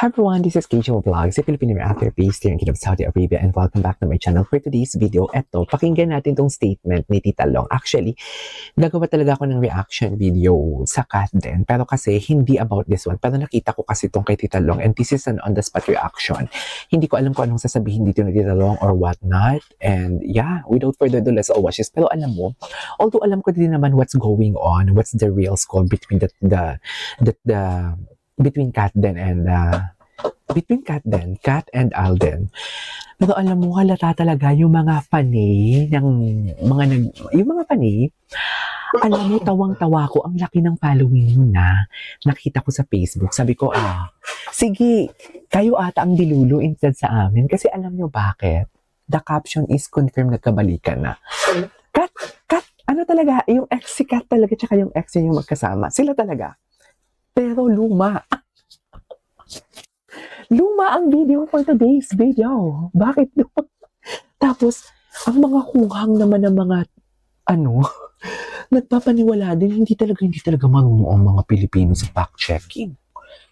Everyone, this is KJ Vlogs, a Filipino reactor based here in Kingdom of Saudi Arabia, and welcome back to my channel. For today's video, eto, pakinggan natin tong statement ni Tita Long. Actually, gagawa talaga ako ng reaction video sa Kat din, pero kasi hindi about this one. Pero nakita ko kasi tong kay Tita Long, and this is an on-the-spot reaction. Hindi ko alam kung anong sasabihin dito ni Tita Long or what not. And yeah, without further ado, let's all watch this. Pero alam mo, although alam ko din naman what's going on, what's the real score between between Kat and Alden. Pero alam mo, halata talaga yung mga fanay alam mo, tawang-tawa ko, ang laki ng following nyo na. Nakita ko sa Facebook, sabi ko, sige, kayo ata ang dilulu instead sa amin. Kasi alam nyo bakit? The caption is confirmed nagkabalikan na. Kat, ano talaga, yung ex si Kat talaga, tsaka yung ex niya yung magkasama. Sila talaga. Pero luma. Luma ang video for today's video. Bakit? Tapos, ang mga kunghang naman ng mga, nagpapaniwala din, hindi talaga marunong ang mga Pilipino sa fact-checking.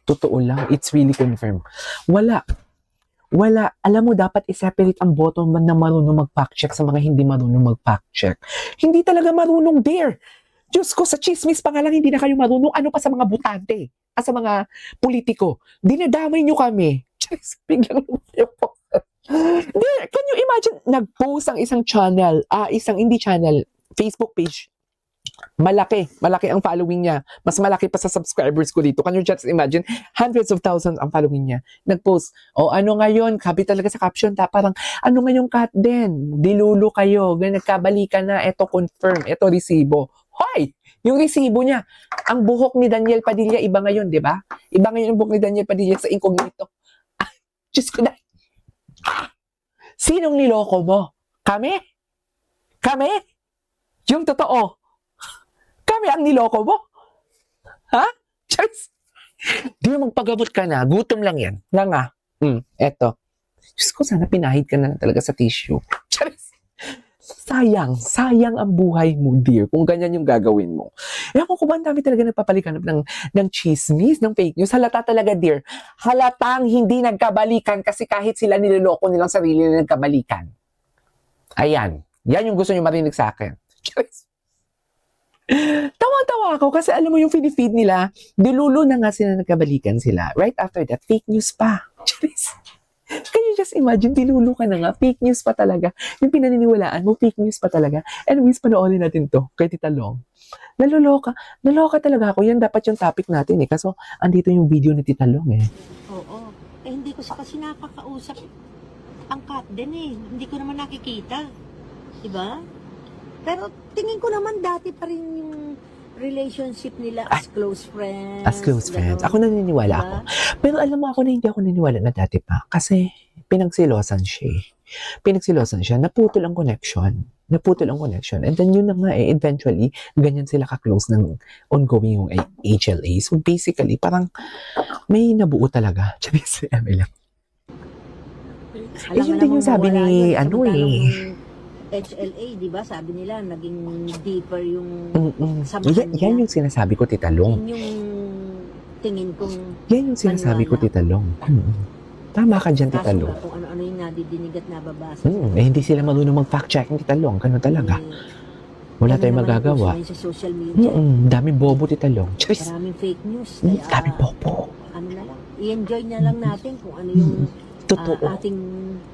Totoo lang, it's really confirmed. Wala. Alam mo, dapat i-separate ang boto man na marunong mag-fact-check sa mga hindi marunong mag-fact-check. Hindi talaga marunong, dear. Diyos ko, sa chismis pa nga lang, hindi na kayo marunong. Ano pa sa mga butante? Sa mga politiko? Dinadamay nyo kami. Diyos, biglang can you imagine, nag-post ang isang channel, hindi channel, Facebook page. Malaki ang following niya. Mas malaki pa sa subscribers ko dito. Can you just imagine? Hundreds of thousands ang following niya. Nag-post, ano ngayon? Kabi talaga sa caption, parang, ano ngayong Kat din? Dilulu kayo. Nagkabalikan na. Ito confirm. Ito resibo. Hoy! Yung resibo niya. Ang buhok ni Daniel Padilla, iba ngayon, di ba? Iba ngayon ang buhok ni Daniel Padilla sa incognito. Diyos ko na. Sinong niloko mo? Kami? Yung totoo. Kami ang niloko mo? Ha? Diyos. Di mo magpagamot ka na. Gutom lang yan. Eto. Diyos ko, sana pinahid ka na talaga sa tissue. Diyos. Sayang ang buhay mo, dear, kung ganyan yung gagawin mo. Ewan ko ba, ang dami talaga nagpapalikanap ng chismis, ng fake news. Halata talaga, dear. Halatang hindi nagkabalikan kasi kahit sila niloloko nilang sarili na nagkabalikan. Ayan. Yan yung gusto nyo marinig sa akin. Tawa-tawa ako kasi alam mo yung feed nila, dilulo na nga sila nagkabalikan sila. Right after that, fake news pa. Can you just imagine, dilulo ka na nga, fake news pa talaga. Yung pinaniniwalaan mo, fake news pa talaga. Anyways, panoorin natin to kay Tita Long. Naloka talaga ako. Yan dapat yung topic natin eh. Kaso, andito yung video ni Tita Long eh. Oo. Hindi ko kasi nakakausap ang Kat din eh. Hindi ko naman nakikita. Diba? Pero tingin ko naman dati pa rin yung relationship nila as close friends. As close friends. Ako naniniwala ako. Pero alam mo ako na hindi ako naniniwala na dati pa. Kasi pinagsilosan siya. Naputol ang connection. And then yun na nga eventually, ganyan sila ka-close ng ongoing yung HLA. So basically, parang may nabuo talaga. Sabi si Emily. Yun din yung sabi ni HLA, di ba? Sabi nila, naging deeper yung samahan niya. Yan yung sinasabi ko, Tita Long. Yan yung tingin kong yan yung sinasabi ko, Tita Long. Tama ka dyan, Tita Long. Kung ano-ano yung nadidinig at nababasa. Hindi sila marunong mag-fact-checking, Tita Long. Ganun talaga. Wala tayong magagawa. Sa social media. Daming bobo, Tita Long. Maraming fake news. Daming bobo. Ano na lang. I-enjoy na lang natin kung ano yung totoo.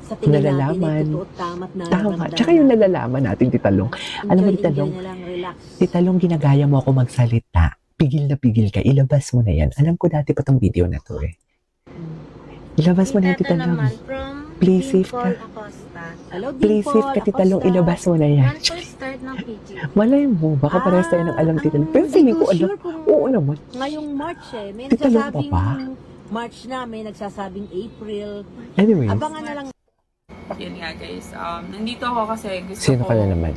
sa tingin nalalaman. natin, totoo, tama. Tsaka yung nalalaman natin, Tita Long. Alam mo, Tita Long, Tita Long, ginagaya mo ako magsalita. Pigil na pigil ka. Ilabas mo na yan. Alam ko dati pa tong video na to eh. Ilabas mo na yan, Tita Long. Please safe ka. Please safe ka, Tita Long. Ilabas mo na yan. Malay mo, baka parehas tayo ng alam, Tita Long. Pero feeling ko alam. Oo naman. Ngayong March may Tita Long nagsasabing pa. March na, may nagsasabing April. Anyways. Abangan na lang. Yun nga guys, nandito ako kasi gusto Sino ka na naman?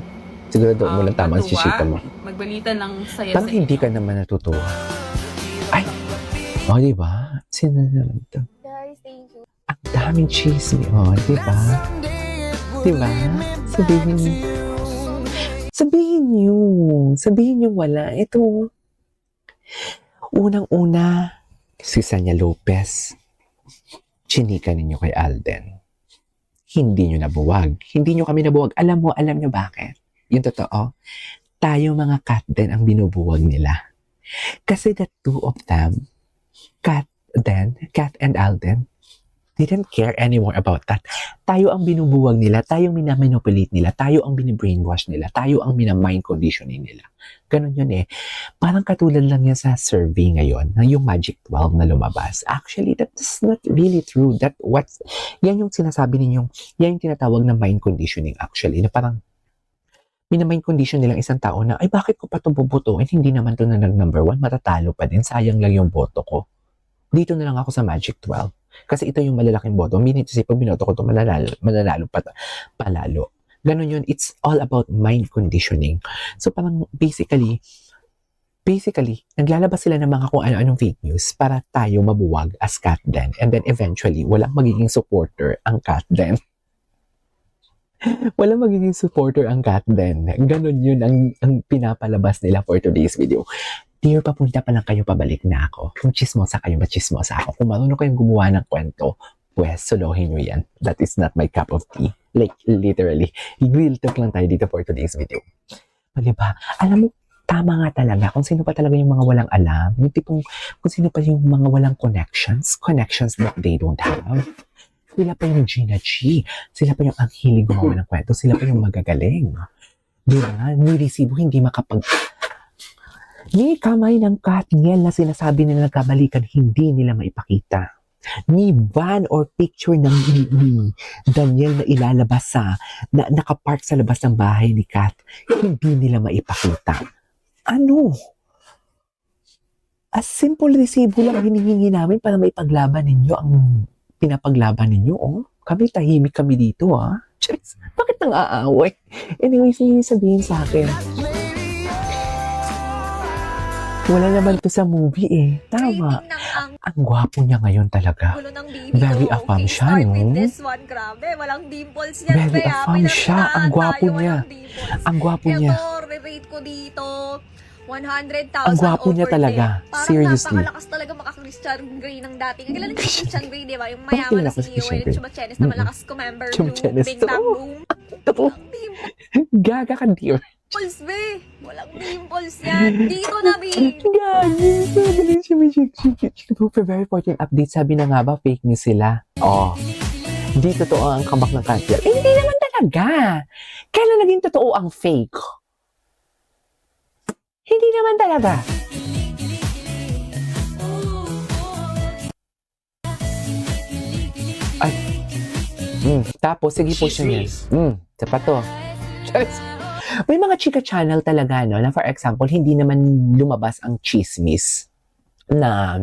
Sigurado mo lang tama ang sisita mo. Magbalita ng saya Parang sa hindi inyo. ka naman natutuwa. Ay! Diba? Sino naman ito? Guys, thank you. Ang daming chismis. Diba? Diba? Sabihin niyo wala. Ito. Unang-una, si Sanya Lopez. chinika ninyo kay Alden. Hindi nyo nabuwag. Hindi nyo kami nabuwag. Alam nyo bakit? Yung totoo, tayo mga Katden ang binubuwag nila. Kasi the two of them, Kat and Alden, didn't care anymore about that. Tayo ang binubuwag nila, tayo ang minamanipulate nila, tayo ang binibrainwash nila, tayo ang minamind conditioning nila. Ganon yun eh. Parang katulad lang yan sa survey ngayon, yung Magic 12 na lumabas. Actually, that's not really true. Yan yung sinasabi ninyong, yan yung tinatawag na mind conditioning actually, na parang minamind condition nilang isang tao na, ay bakit ko pa ito bubutuin? Hindi naman ito na nag-number 1, matatalo pa din, sayang lang yung boto ko. Dito na lang ako sa Magic 12. Kasi ito yung malalaking boto. Meaning to say, pag binoto ko ito, mananalo palalo. Ganon yun. It's all about mind conditioning. So parang basically, naglalabas sila ng mga kung ano-anong fake news para tayo mabuwag as Katden. And then eventually, walang magiging supporter ang Katden. Walang magiging supporter ang Katden. Ganon yun ang pinapalabas nila for today's video. Dear, papunta pa lang kayo, pabalik na ako. Kung chismosa kayo, machismosa ako. Kung marunong kayong gumawa ng kwento, pues, solohin nyo yan. That is not my cup of tea. Like, literally. Real talk lang tayo dito for today's video. O, diba? Alam mo, tama nga talaga. Kung sino pa talaga yung mga walang alam, yung tipong, kung sino pa yung mga walang connections that they don't have. Sila pa yung Gina G. Sila pa yung ang hilig gumawa ng kwento. Sila pa yung magagaling. Diba? Ni resibo, hindi ni kamay ng Katniel na sinasabi nila nagkabalikan, hindi nila maipakita. Ni van or picture ng ni Daniel na ilalabas na nakapark sa labas ng bahay ni Kat, hindi nila maipakita. Ano? As simple resibo lang hinihingi namin para maipaglaban ninyo ang pinapaglaban ninyo. Oh, kami tahimik kami dito Jeez, bakit nang aaway? Anyways, hindi sabihin sa akin. Wala naman to sa movie eh. Tama. Ang gwapo niya ngayon talaga. Very affam siya, no? This one, grabe. Walang dimples yan. Very affam siya. Ang gwapo niya. Ang gwapo niya. Ito, re-rate ko dito. 100,000 Ang gwapo niya talaga. Parang Seriously. napakalakas talaga maka-Christian Grey ng dating. Kilala niyo si Christian Grey, di ba? Yung Bakit mayaman kilala na ko si si Christian Neo Grey? Chumachenes na malakas kumember Chumachenes. Bing Bang Oo. Boom. Totoo. Walang Gaga ka, dear. dimples, be. Walang dimples yan. Dito na, be. Gagi. Sabi niya, very important update. Sabi na nga ba, fake news sila? Oh. Di totoo ang comeback ng Katniel. Eh, hindi naman talaga. Kailan naging totoo ang fake? Hindi naman talaga. Ay. Tapos, sige po siya niyan. Sapat to. May mga chika channel talaga, no, na for example, hindi naman lumabas ang chismis na,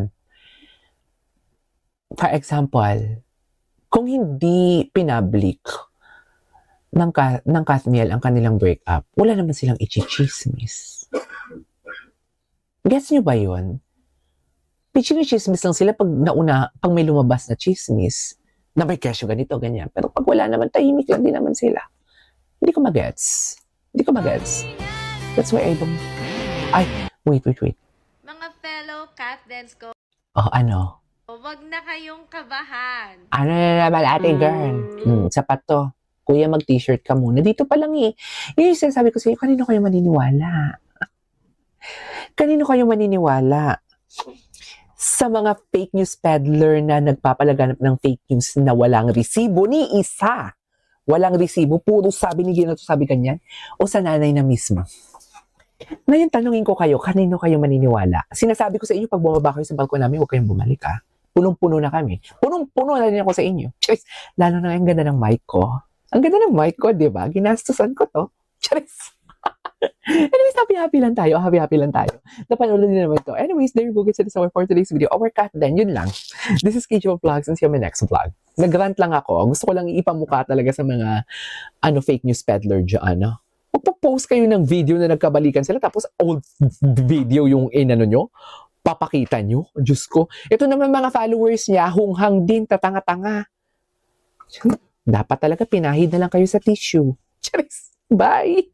for example, kung hindi pinablik ng Katniel ang kanilang breakup, wala naman silang ichichismis. Gets nyo ba yun? Pichini-chismis lang sila pag may lumabas na chismis, na may kesyo ganito, ganyan. Pero pag wala naman, tahimik lang din naman sila. Hindi ko magets. That's why I don't... Ay, wait. Mga fellow Katdens ko, Oh, ano? wag na kayong kabahan. Ano na naman, ate girl? Sapat to. Kuya, mag-t-shirt ka muna. Dito pa lang eh. Yun yung sinasabi ko sa iyo, kanino kayo maniniwala? Sa mga fake news peddler na nagpapalaganap ng fake news na walang resibo ni isa. Walang resibo, puro sabi ni Gina to, sabi kanyan. O sa nanay na mismo. Ngayon, tanungin ko kayo, kanino kayo maniniwala? Sinasabi ko sa inyo, pag bumaba kayo sa balkon namin, huwag kayong bumalik Punong-puno na kami. Punong-puno na rin ako sa inyo. Charis, lalo na ang ganda ng mic ko. Ang ganda ng mic ko, di ba? Ginastusan ko to. Charis. Anyways, happy-happy lang tayo. Napanood din naman to. Anyways, there you go. It's all for today's video. Our Katden, yun lang. This is KJ Vlogs and see you on my next vlog. Nag-rant lang ako. Gusto ko lang ipamukha talaga sa mga fake news peddler dyan. Magpo-post kayo ng video na nagkabalikan sila tapos old video yung nyo. Papakita nyo. Diyos ko. Ito naman mga followers niya, hunghang din, tatanga-tanga. Dapat talaga pinahid na lang kayo sa tissue. Charis. Bye!